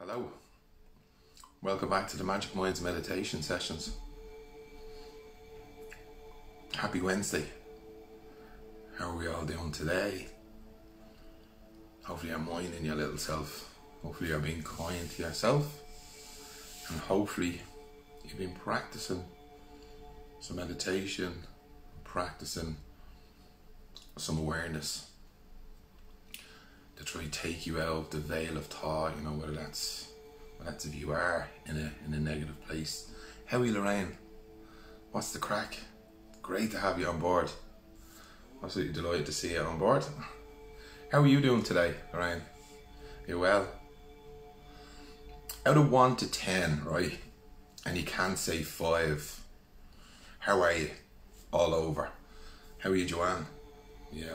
Hello, welcome back to the Magic Minds meditation sessions. Happy Wednesday. How are we all doing today? Hopefully you're minding your little self. Hopefully you're being kind to yourself. And hopefully you've been practicing some meditation, practicing some awareness to try to take you out of the veil of thought, whether that's if you are in a negative place. How are you, Lorraine? What's the crack? Great to have you on board. Absolutely delighted to see you on board. How are you doing today, Lorraine? You well? Out of 1 to 10, right? And you can't say 5. How are you? All over. How are you, Joanne? My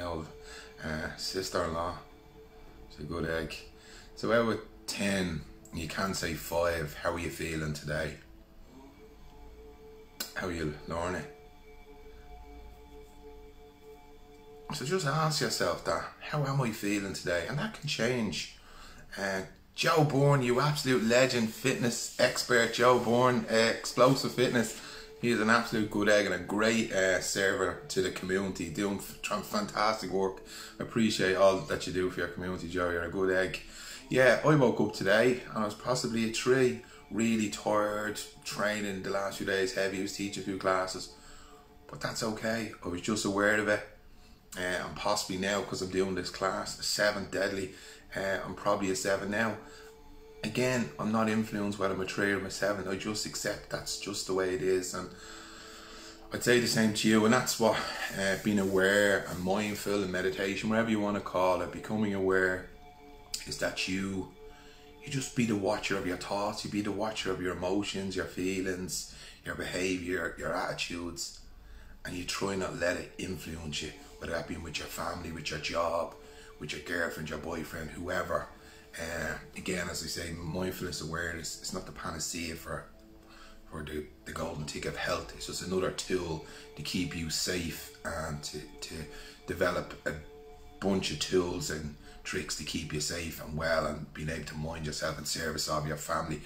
old sister-in-law. It's a good egg. So out of 10, you can't say 5. How are you feeling today? How are you, Lorna? So just ask yourself that. How am I feeling today? And that can change. Joe Bourne, you absolute legend, fitness expert, Joe Bourne, explosive fitness. He's an absolute good egg and a great server to the community, doing fantastic work. I appreciate all that you do for your community, Joe. You're a good egg. Yeah, I woke up today and I was possibly a 3, really tired, training the last few days, heavy. I was teaching a few classes, but that's okay. I was just aware of it. And possibly now, because I'm doing this class, a 7 deadly, I'm probably a 7 now. Again, I'm not influenced whether I'm a 3 or a 7. I just accept that's just the way it is. And I'd say the same to you. And that's what being aware and mindful and meditation, whatever you want to call it, becoming aware, is that you just be the watcher of your thoughts. You be the watcher of your emotions, your feelings, your behaviour, your attitudes. And you try not let it influence you, whether that be with your family, with your job, with your girlfriend, your boyfriend, whoever. Again, as I say, mindfulness awareness is not the panacea for the golden ticket of health. It's just another tool to keep you safe and to develop a bunch of tools and tricks to keep you safe and well and being able to mind yourself in service of your family.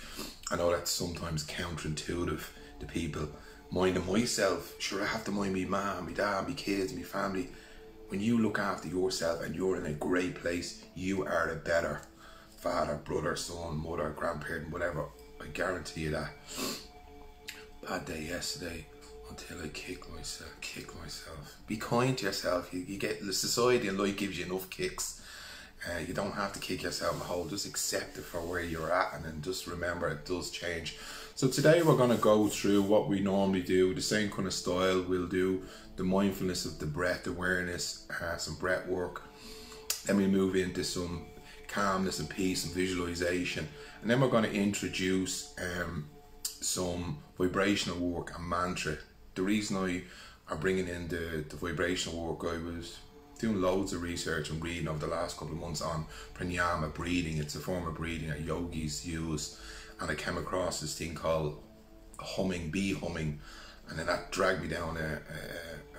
I know that's sometimes counterintuitive to people. Minding myself, sure, I have to mind me mom, me dad, me kids, me family. When you look after yourself and you're in a great place, you are a better father, brother, son, mother, grandparent, whatever. I guarantee you that. Bad day yesterday until I kick myself. Be kind to yourself. You get, the society and life gives you enough kicks. You don't have to kick yourself in the hole. Just accept it for where you're at, and then just remember it does change. So today we're going to go through what we normally do, the same kind of style. We'll do the mindfulness of the breath awareness, some breath work. Then we move into some calmness and peace and visualization. And then we're going to introduce some vibrational work and mantra. The reason I are bringing in the vibrational work, I was doing loads of research and reading over the last couple of months on pranayama, breathing. It's a form of breathing that yogis use. And I came across this thing called humming, bee humming, and then that dragged me down a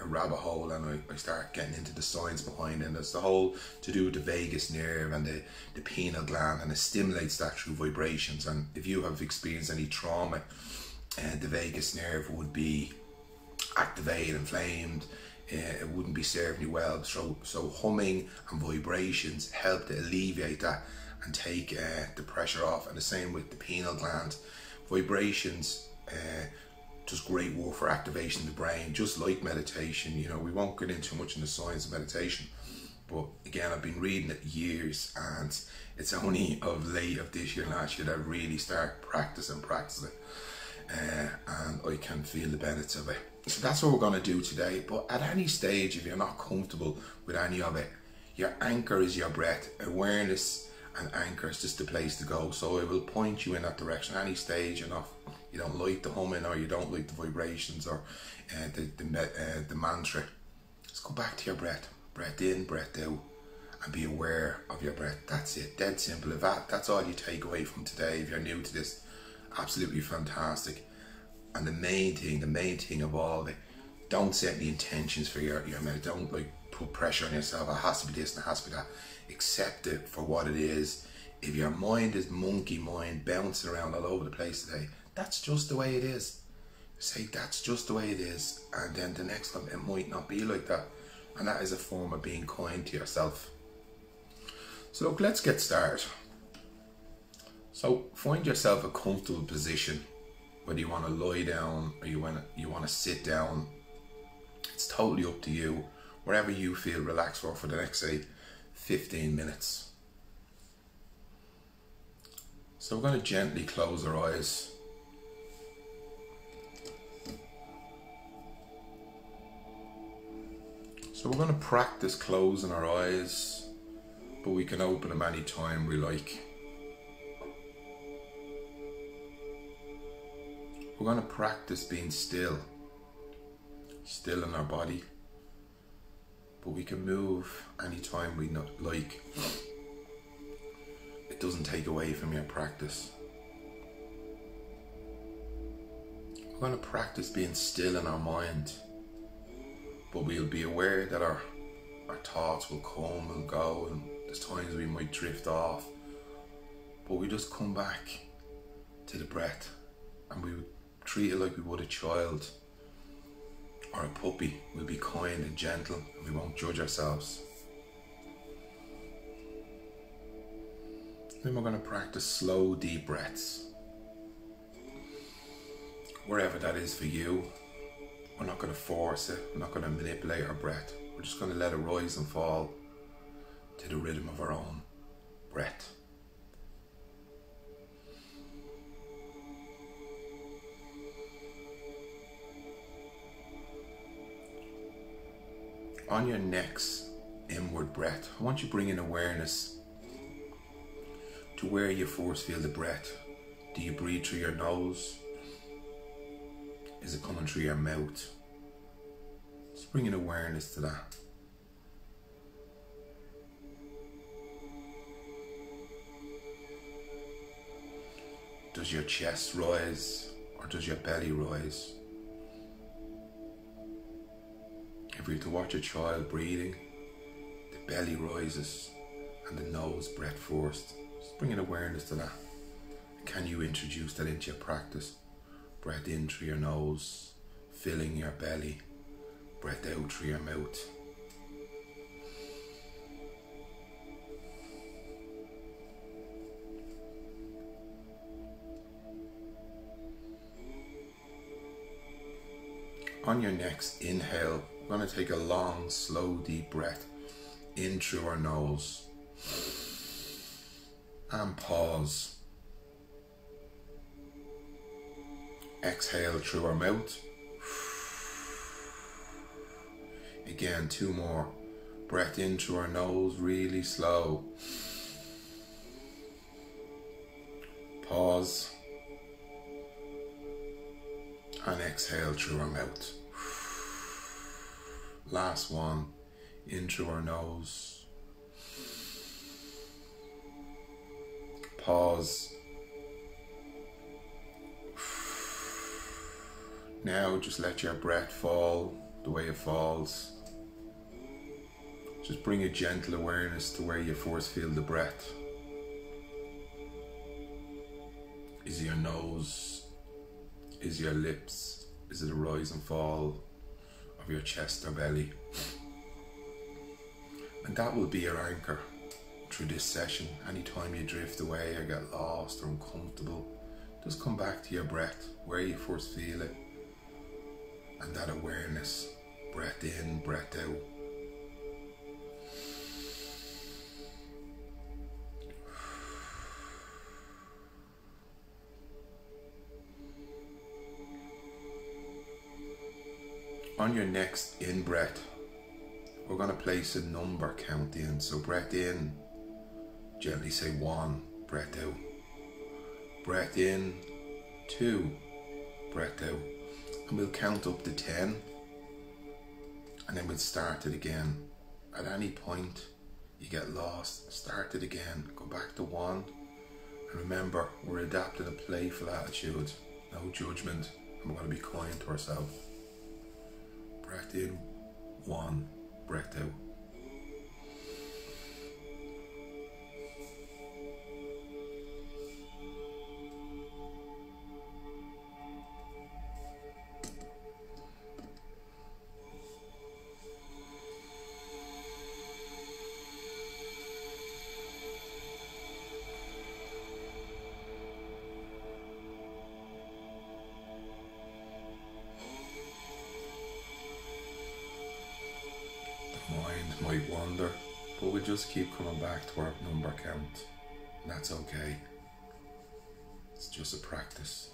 rabbit hole, and I started getting into the science behind it. And it's the whole to do with the vagus nerve and the pineal gland, and it stimulates that through vibrations. And if you have experienced any trauma, the vagus nerve would be activated, inflamed, it wouldn't be serving you well. So humming and vibrations help to alleviate that and take the pressure off. And the same with the pineal gland. Vibrations does great work for activation of the brain, just like meditation. We won't get into much in the science of meditation, but again, I've been reading it years, and it's only of late of this year, last year, that I really start practicing it, and I can feel the benefits of it. So that's what we're going to do today. But at any stage, if you're not comfortable with any of it, your anchor is your breath. Awareness and anchor is just the place to go. So I will point you in that direction. Any stage you don't like the humming, or you don't like the vibrations, or the mantra, just go back to your breath. Breath in, breath out, and be aware of your breath. That's it. Dead simple. If that's all you take away from today, if you're new to this, absolutely fantastic. And the main thing of all of it, don't set any intentions for your don't put pressure on yourself. It has to be this and it has to be that. Accept it for what it is. If your mind is monkey mind bouncing around all over the place today, that's just the way it is. Say that's just the way it is, and then the next time it might not be like that, and that is a form of being kind to yourself. So look, let's get started. So find yourself a comfortable position, whether you want to lie down or you want to sit down. It's totally up to you, wherever you feel relaxed for the next, say, 15 minutes. So we're going to gently close our eyes. So we're going to practice closing our eyes, but we can open them any time we like. We're going to practice being still in our body, but we can move anytime we like. It doesn't take away from your practice. We're going to practice being still in our mind, but we'll be aware that our thoughts will come and go, and there's times we might drift off, but we just come back to the breath, and we treat it like we would a child or a puppy. We'll be kind and gentle, and we won't judge ourselves. Then we're going to practice slow, deep breaths. Wherever that is for you. We're not going to force it. We're not going to manipulate our breath. We're just going to let it rise and fall to the rhythm of our own breath. On your next inward breath, I want you to bring in awareness to where you first feel the breath. Do you breathe through your nose? Is it coming through your mouth? Just bring in awareness to that. Does your chest rise or does your belly rise? If we were to watch a child breathing, the belly rises and the nose breath first. Just bring in awareness to that. Can you introduce that into your practice? Breath in through your nose, filling your belly. Breath out through your mouth. On your next inhale, we're going to take a long, slow, deep breath in through our nose. And pause. Exhale through our mouth. Again, 2 more. Breath in through our nose, really slow. Pause. And exhale through our mouth. Last one. In through our nose. Pause. Now just let your breath fall the way it falls. Just bring a gentle awareness to where you first feel the breath. Is it your nose? Is it your lips? Is it a rise and fall of your chest or belly? And that will be your anchor through this session. Anytime you drift away or get lost or uncomfortable, just come back to your breath, where you first feel it. And that awareness, breath in, breath out. On your next in-breath, we're going to place a number count in. So breath in, gently say 1, breath out. Breath in, 2, breath out. And we'll count up to 10, and then we'll start it again. At any point you get lost, start it again, go back to 1, and remember, we're adapting a playful attitude, no judgment, and we're going to be kind to ourselves. Breath in, 1, breath out. under, but we'll just keep coming back to our number count. And that's okay. It's just a practice.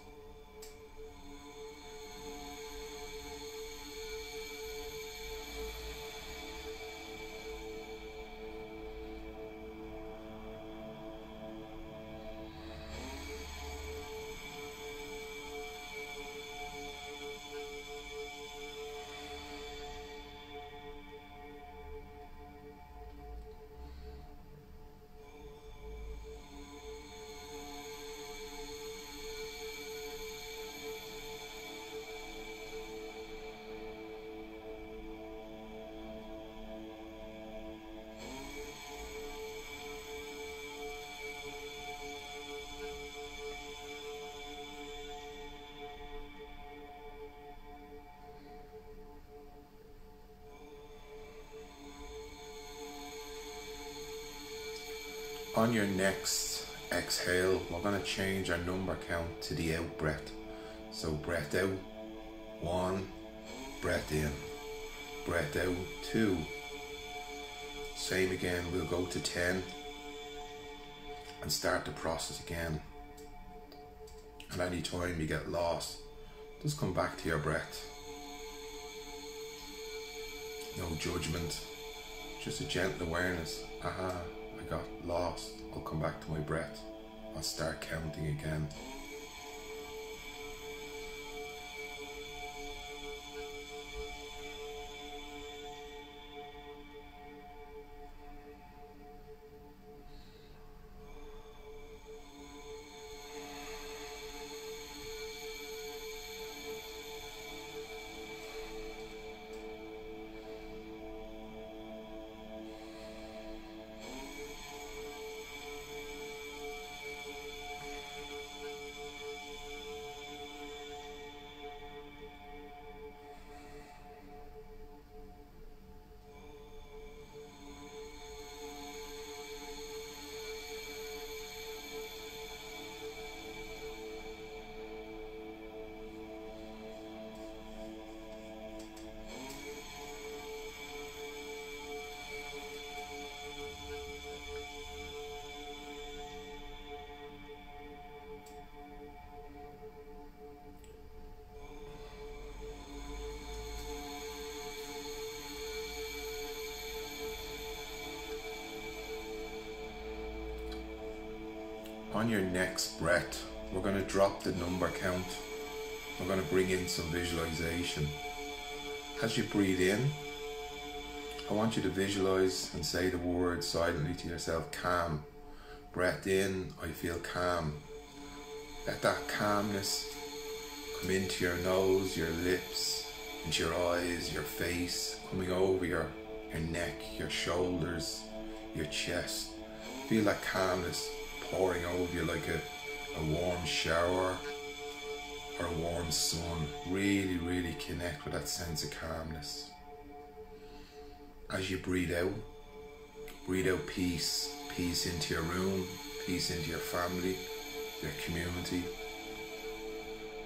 On your next exhale, we're going to change our number count to the out breath. So breath out, 1, breath in, breath out, 2. Same again, we'll go to 10 and start the process again. And any time you get lost, just come back to your breath. No judgment, just a gentle awareness. Aha, I got lost. I'll come back to my breath. I'll start counting again. On your next breath, we're going to drop the number count. We're going to bring in some visualization. As you breathe in, I want you to visualize and say the word silently to yourself, calm. Breath in, I feel calm. Let that calmness come into your nose, your lips, into your eyes, your face, coming over your neck, your shoulders, your chest. Feel that calmness pouring over you like a warm shower or a warm sun. Really, really connect with that sense of calmness. As you breathe out peace. Peace into your room, peace into your family, your community.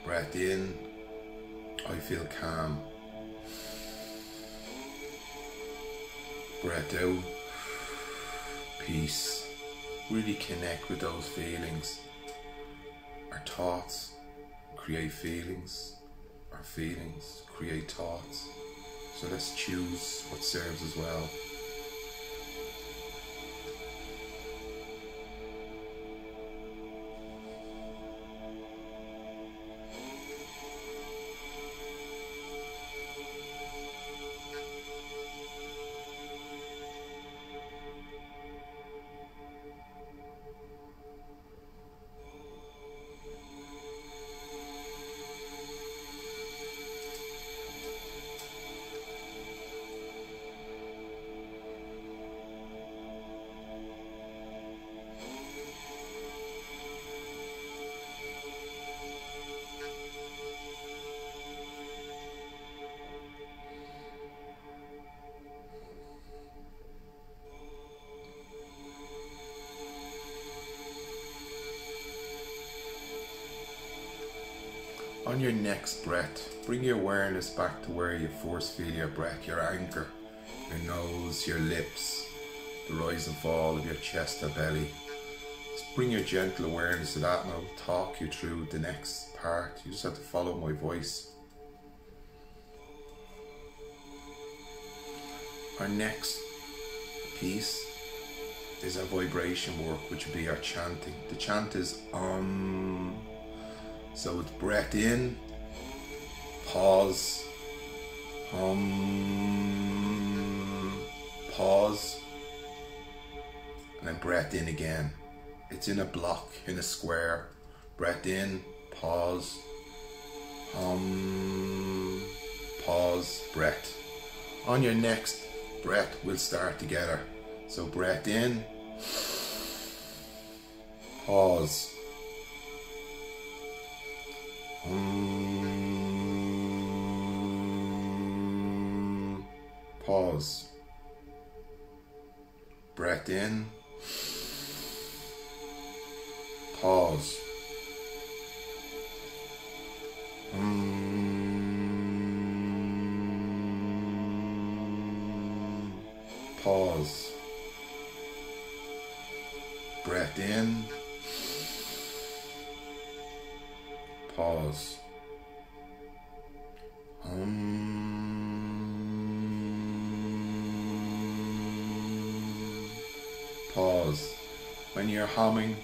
Breath in, I feel calm. Breath out, peace. Really connect with those feelings. Our thoughts create feelings. Our feelings create thoughts. So let's choose what serves us well. On your next breath, bring your awareness back to where you first feel your breath, your anchor, your nose, your lips, the rise and fall of your chest or belly. Just bring your gentle awareness to that, and I'll talk you through the next part. You just have to follow my voice. Our next piece is our vibration work, which will be our chanting. The chant is Om. So it's breath in, pause, pause, and then breath in again. It's in a block, in a square. Breath in, pause, pause, breath. On your next breath, we'll start together. So breath in, pause, pause, breath in, pause, pause, breath in, pause, pause. When you're humming,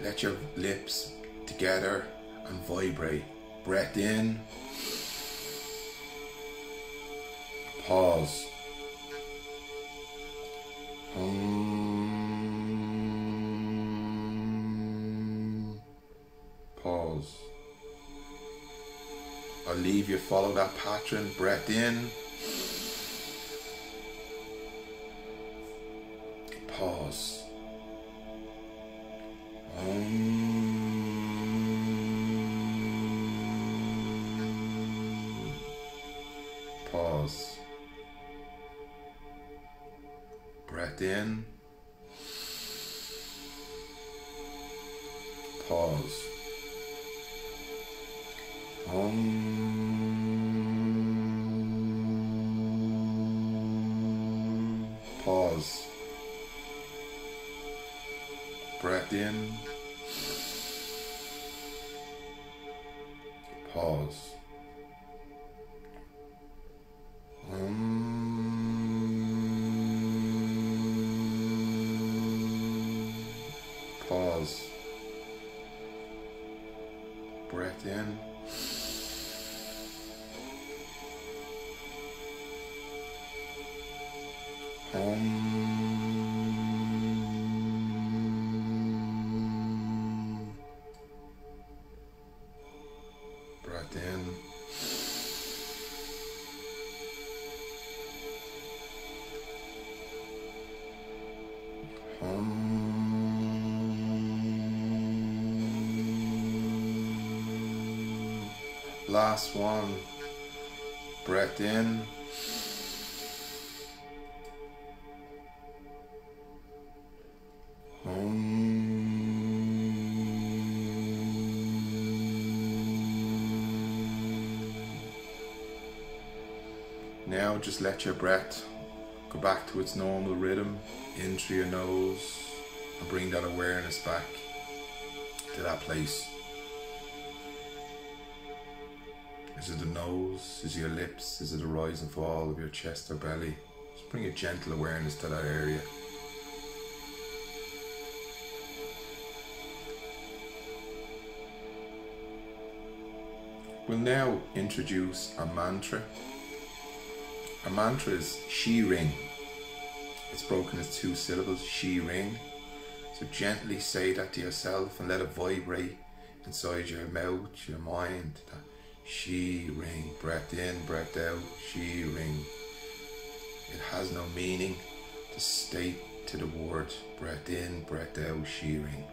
let your lips together and vibrate. Breath in, pause, pause. I'll leave you follow that pattern. Breath in, pause, pause, breath in, pause, pause, breath in, pause, pause, breath in, breath in, last one, breath in, now just let your breath go back to its normal rhythm, in through your nose, and bring that awareness back to that place. Is it the nose? Is it your lips? Is it the rise and fall of your chest or belly? Just bring a gentle awareness to that area. We'll now introduce a mantra. A mantra is Shi Ring. It's broken as 2 syllables, Shi Ring. So gently say that to yourself and let it vibrate inside your mouth, your mind. Shi Ring. Breath in, breath out, Shi Ring. It has no meaning. Just state to the word. Breath in, breath out, Shi Ring.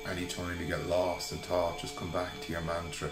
Anytime you get lost in thought, just come back to your mantra.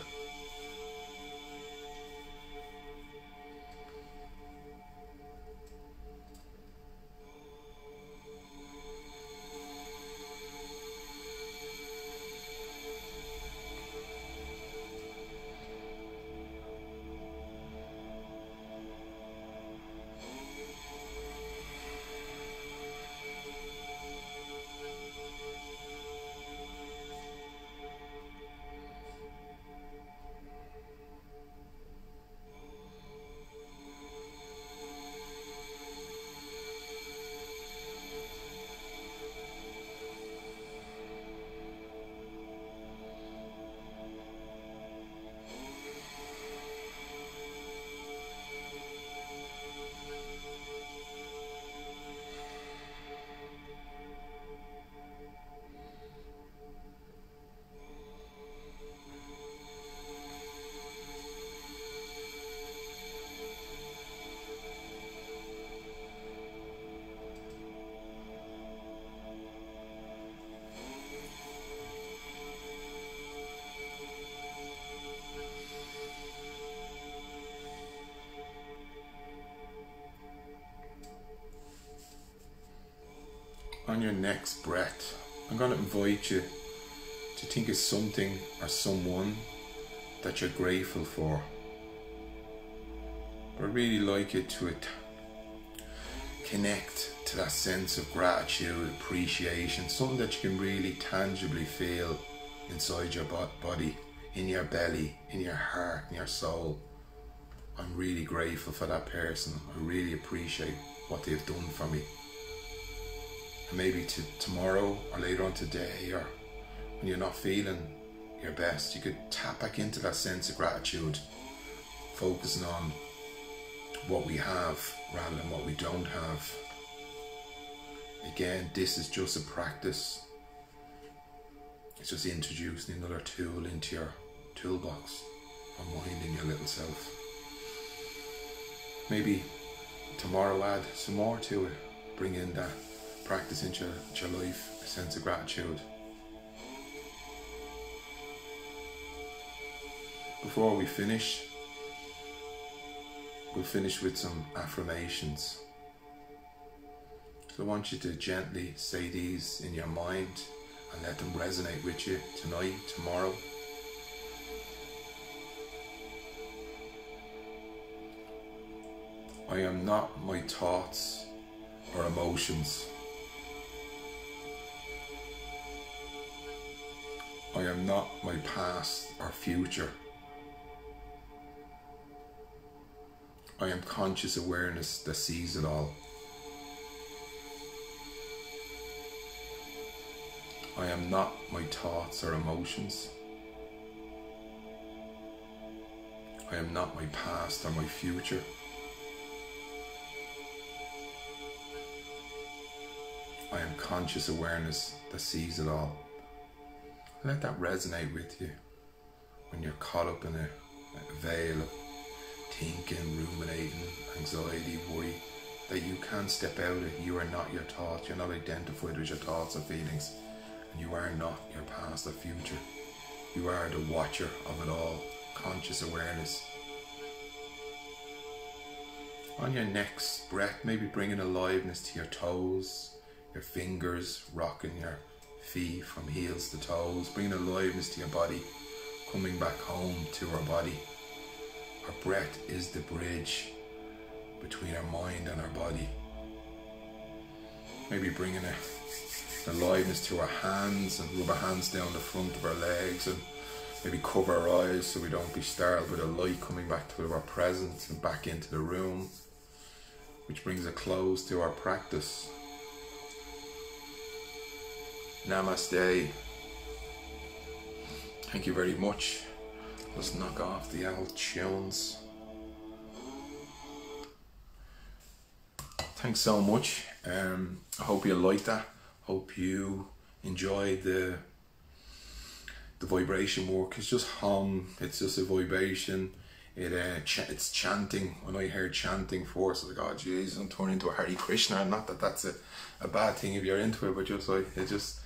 On your next breath, I'm going to invite you to think of something or someone that you're grateful for. I'd really like you to connect to that sense of gratitude, appreciation, something that you can really tangibly feel inside your body, in your belly, in your heart, in your soul. I'm really grateful for that person. I really appreciate what they've done for me. And maybe tomorrow or later on today, or when you're not feeling your best, you could tap back into that sense of gratitude, focusing on what we have rather than what we don't have. Again, this is just a practice. It's just introducing another tool into your toolbox, unwinding your little self. Maybe tomorrow add some more to it, bring in that practice into your life, a sense of gratitude. Before we finish, we'll finish with some affirmations. So I want you to gently say these in your mind and let them resonate with you tonight, tomorrow. I am not my thoughts or emotions. I am not my past or future. I am conscious awareness that sees it all. I am not my thoughts or emotions. I am not my past or my future. I am conscious awareness that sees it all. Let that resonate with you when you're caught up in a veil of thinking, ruminating, anxiety, worry, that you can step out of it. You are not your thoughts. You're not identified with your thoughts or feelings. And you are not your past or future. You are the watcher of it all. Conscious awareness. On your next breath, maybe bringing aliveness to your toes, your fingers, rocking your feet from heels to toes, bringing aliveness to your body, coming back home to our body. Our breath is the bridge between our mind and our body. Maybe bringing aliveness to our hands and rub our hands down the front of our legs, and maybe cover our eyes so we don't be startled with a light coming back to our presence and back into the room, which brings a close to our practice. Namaste. Thank you very much. Let's knock off the old tunes. Thanks so much. I hope you liked that. Hope you enjoyed the vibration work. It's just hum. It's just a vibration. It's chanting. When I heard chanting first, I was like, oh Jesus, I'm turning into a Hare Krishna. Not that that's a bad thing if you're into it, but just like it just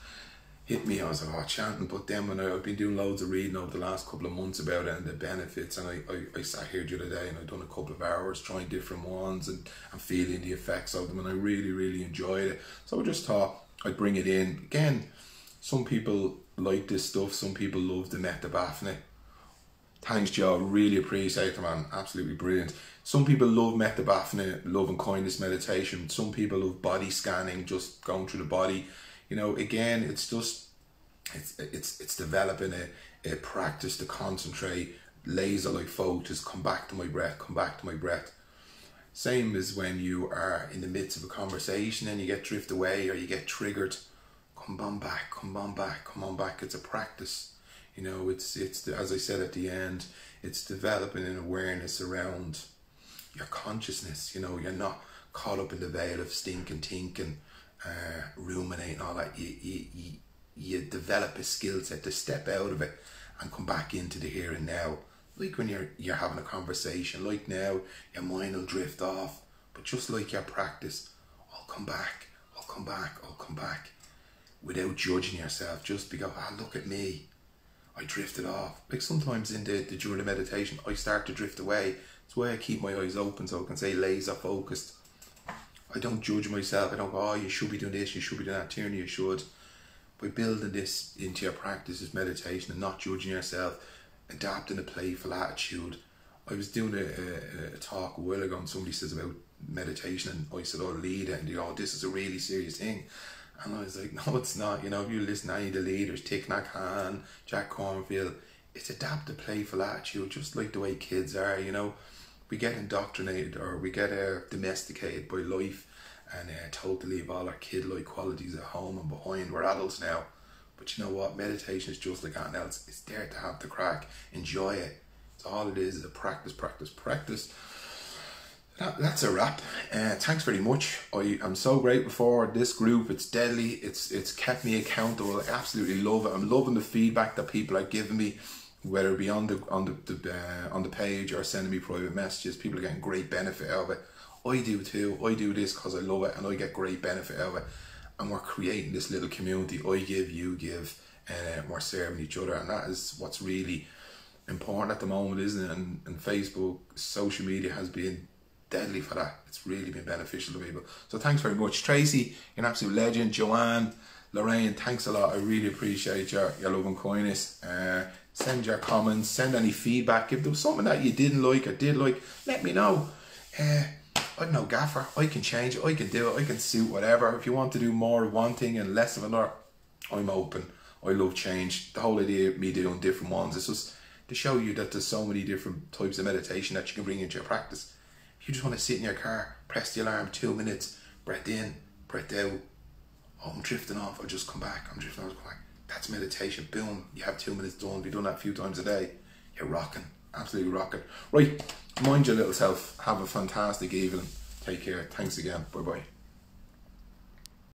hit me. I was like, oh, chanting. But then when I've been doing loads of reading over the last couple of months about it and the benefits, and I sat here the other day and I've done a couple of hours trying different ones and feeling the effects of them, and I really enjoyed it. So I just thought I'd bring it in. Again, some people like this stuff, some people love the Metta Bhavana. Thanks, Joe, really appreciate it, man. Absolutely brilliant. Some people love Metta Bhavana, love and kindness meditation. Some people love body scanning, just going through the body. You know, again, it's just it's developing a practice to concentrate, laser-like focus, come back to my breath, come back to my breath. Same as when you are in the midst of a conversation and you get drift away or you get triggered. Come on back, come on back, come on back. It's a practice. You know, it's as I said at the end, it's developing an awareness around your consciousness. You know, you're not caught up in the veil of stinking thinking, ruminating, all that. You develop a skill set to step out of it and come back into the here and now. Like when you're having a conversation, like now, your mind will drift off, but just like your practice, I'll come back, I'll come back, I'll come back, without judging yourself. Just be look at me, I drifted off. Like sometimes during the meditation, I start to drift away. That's why I keep my eyes open so I can say laser focused. I don't judge myself. I don't go, oh, you should be doing this, you should be doing that. Tierney, you should. By building this into your practice, this meditation, and not judging yourself, adapting a playful attitude. I was doing a talk a while ago, and somebody says about meditation, and I said, oh, lead it, and you know, this is a really serious thing. And I was like, no, it's not. You know, if you listen to any of the leaders, Thich Nhat Hanh, Jack Cornfield, it's adapt a playful attitude, just like the way kids are. You know, we get indoctrinated, or we get domesticated by life, and told to leave all our kid-like qualities at home and behind. We're adults now. But you know what? Meditation is just like anything else. It's there to have the crack. Enjoy it. It's all it is a practice, practice, practice. That's a wrap. Thanks very much. I'm so grateful for this group. It's deadly. It's kept me accountable. I absolutely love it. I'm loving the feedback that people are giving me, whether it be on the page or sending me private messages. People are getting great benefit out of it. I do too. I do this because I love it, and I get great benefit out of it. And we're creating this little community. I give, you give, and we're serving each other. And that is what's really important at the moment, isn't it? And Facebook, social media has been deadly for that. It's really been beneficial to people. So thanks very much. Tracy, you're an absolute legend. Joanne, Lorraine, thanks a lot. I really appreciate your love and kindness. Send your comments, send any feedback. If there was something that you didn't like or did like, let me know. I don't know, gaffer. I can change it. I can do it. I can suit whatever. If you want to do more of one thing and less of another, I'm open. I love change. The whole idea of me doing different ones is just to show you that there's so many different types of meditation that you can bring into your practice. If you just want to sit in your car, press the alarm, 2 minutes, breath in, breath out. Oh, I'm drifting off. I'll just come back. I'm drifting off. Come back. That's meditation. Boom. You have 2 minutes done. Be done that a few times a day. You're rocking. Absolutely rocking. Right. Mind your little self. Have a fantastic evening. Take care. Thanks again. Bye bye.